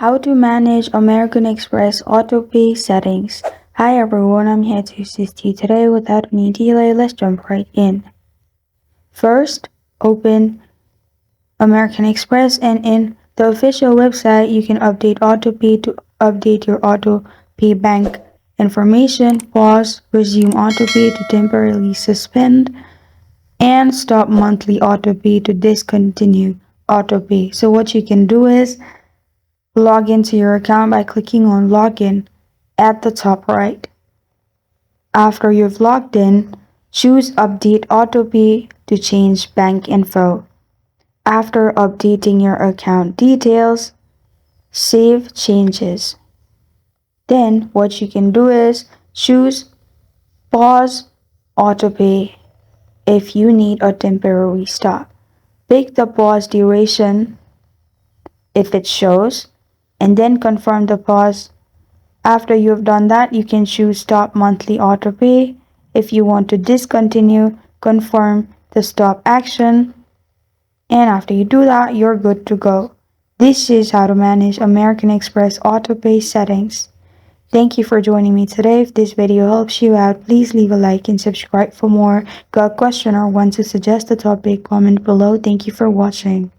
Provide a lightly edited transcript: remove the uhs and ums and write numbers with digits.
How to manage American Express AutoPay settings. Hi everyone, I'm here to assist you today. Without any delay, let's jump right in. First, open American Express, and in the official website, you can update AutoPay to update your AutoPay bank information, pause, resume AutoPay to temporarily suspend, and stop monthly AutoPay to discontinue AutoPay. So what you can do is log into your account by clicking on Login at the top right. After you've logged in, choose Update AutoPay to change bank info. After updating your account details, save changes. Then what you can do is choose Pause AutoPay if you need a temporary stop. Pick the pause duration if it shows, and then confirm the pause. After you've done that, you can choose Stop Monthly AutoPay. If you want to discontinue, confirm the stop action. And after you do that, you're good to go. This is how to manage American Express AutoPay settings. Thank you for joining me today. If this video helps you out, please leave a like and subscribe for more. Got a question or want to suggest a topic? Comment below. Thank you for watching.